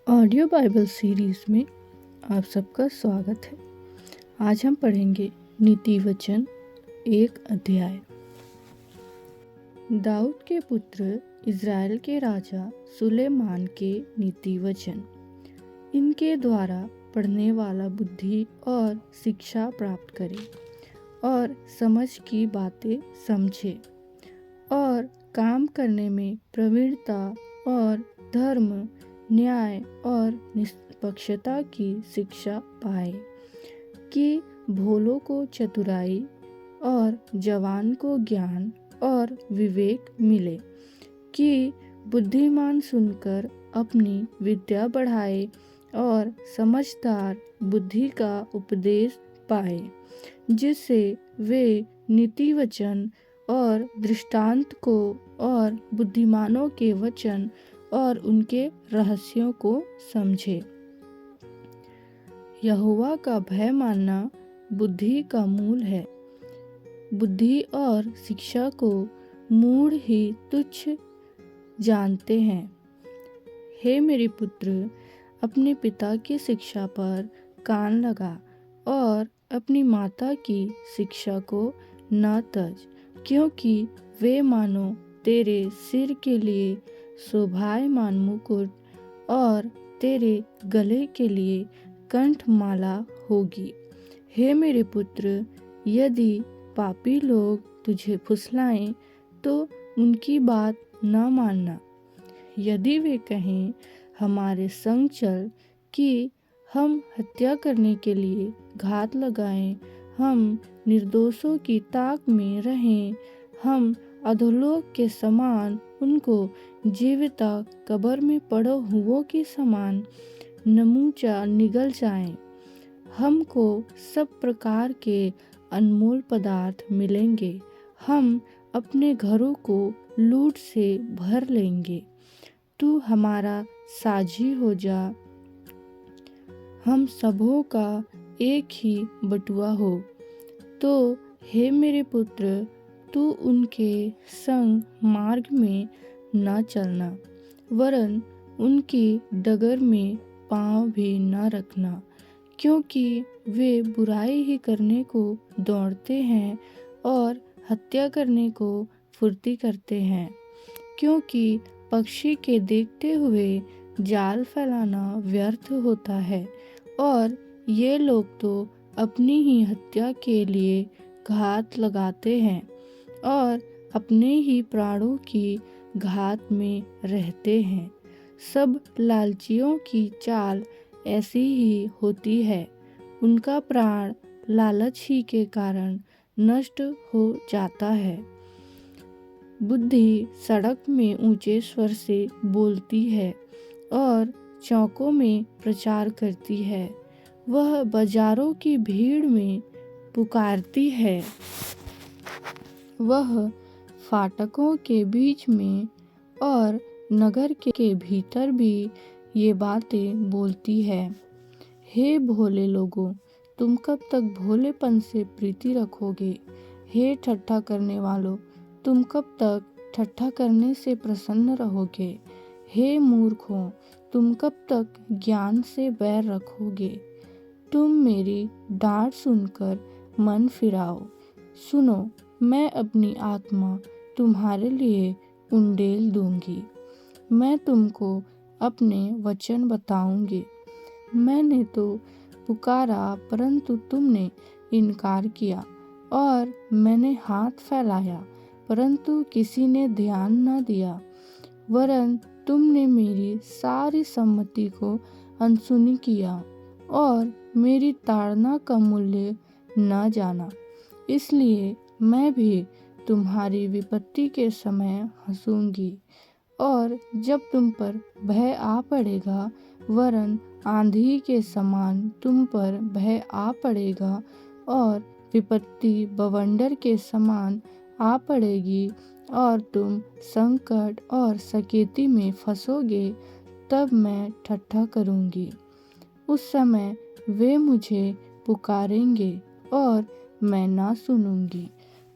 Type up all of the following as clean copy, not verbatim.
Audio Bible series में आप सबका स्वागत है। आज हम पढ़ेंगे नीति वचन 1 अध्याय। दाऊद के पुत्र इज़राइल के राजा सुलेमान के नीति वचन। इनके द्वारा पढ़ने वाला बुद्धि और शिक्षा प्राप्त करे और समझ की बातें समझे और काम करने में प्रवीणता और धर्म, न्याय और निष्पक्षता की शिक्षा पाए, कि भोलों को चतुराई और जवान को ज्ञान और विवेक मिले, कि बुद्धिमान सुनकर अपनी विद्या बढ़ाए और समझदार बुद्धि का उपदेश पाए, जिससे वे नीति वचन और दृष्टांत को और बुद्धिमानों के वचन और उनके रहस्यों को समझे। यहोवा का भय मानना बुद्धि का मूल है। बुद्धि और शिक्षा को मूढ़ ही तुच्छ जानते हैं। हे मेरे पुत्र, अपने पिता की शिक्षा पर कान लगा और अपनी माता की शिक्षा को न तज, क्योंकि वे मानो तेरे सिर के लिए शोभायमान मुकुट और तेरे गले के लिए कंठमाला होगी। हे मेरे पुत्र, यदि पापी लोग तुझे फुसलाएं तो उनकी बात न मानना। यदि वे कहें हमारे संग चल, कि हम हत्या करने के लिए घात लगाएं, हम निर्दोषों की ताक में रहें, हम अधोलोक के समान उनको जीविता कब्र में पड़े हुओं के समान नमूचा निगल जाएं, हमको सब प्रकार के अनमोल पदार्थ मिलेंगे, हम अपने घरों को लूट से भर लेंगे। तू हमारा साझी हो जा, हम सबों का एक ही बटुआ हो। तो हे मेरे पुत्र, तू उनके संग मार्ग में न चलना, वरन उनकी डगर में पाँव भी न रखना, क्योंकि वे बुराई ही करने को दौड़ते हैं और हत्या करने को फुर्ती करते हैं। क्योंकि पक्षी के देखते हुए जाल फैलाना व्यर्थ होता है, और ये लोग तो अपनी ही हत्या के लिए घात लगाते हैं और अपने ही प्राणों की घात में रहते हैं। सब लालचियों की चाल ऐसी ही होती है, उनका प्राण लालच ही के कारण नष्ट हो जाता है। बुद्धि सड़क में ऊंचे स्वर से बोलती है और चौकों में प्रचार करती है। वह बाजारों की भीड़ में पुकारती है, वह फाटकों के बीच में और नगर के भीतर भी ये बातें बोलती है। हे भोले लोगों, तुम कब तक भोलेपन से प्रीति रखोगे? हे ठट्ठा करने वालों, तुम कब तक ठट्ठा करने से प्रसन्न रहोगे? हे मूर्खों, तुम कब तक ज्ञान से बैर रखोगे? तुम मेरी डांट सुनकर मन फिराओ। सुनो, मैं अपनी आत्मा तुम्हारे लिए उंडेल दूंगी। मैं तुमको अपने वचन बताऊंगी। मैंने तो पुकारा परंतु तुमने इनकार किया, और मैंने हाथ फैलाया परंतु किसी ने ध्यान न दिया, वरन तुमने मेरी सारी सम्मति को अनसुनी किया और मेरी ताड़ना का मूल्य न जाना। इसलिए मैं भी तुम्हारी विपत्ति के समय हंसूंगी, और जब तुम पर भय आ पड़ेगा, वरन आंधी के समान तुम पर भय आ पड़ेगा और विपत्ति बवंडर के समान आ पड़ेगी, और तुम संकट और सकेती में फंसोगे, तब मैं ठट्ठा करूंगी। उस समय वे मुझे पुकारेंगे और मैं ना सुनूंगी।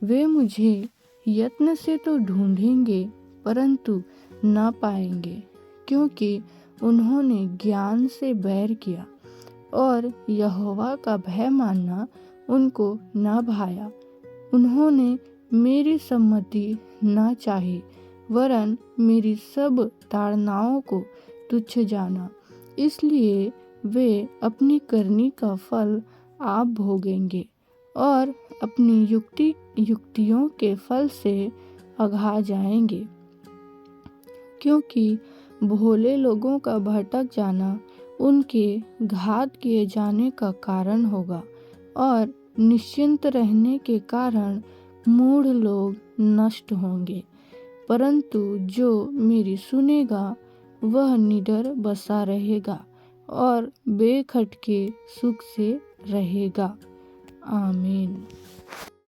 वे मुझे यत्न से तो ढूंढेंगे परंतु न पाएंगे, क्योंकि उन्होंने ज्ञान से बैर किया और यहोवा का भय मानना उनको न भाया। उन्होंने मेरी सम्मति न चाही, वरन मेरी सब ताड़नाओं को तुच्छ जाना। इसलिए वे अपनी करनी का फल आप भोगेंगे और अपनी युक्तियों के फल से अघा जाएंगे। क्योंकि भोले लोगों का भटक जाना उनके घात किए जाने का कारण होगा और निश्चिंत रहने के कारण मूढ़ लोग नष्ट होंगे। परंतु जो मेरी सुनेगा वह निडर बसा रहेगा और बेखटके सुख से रहेगा। आमीन।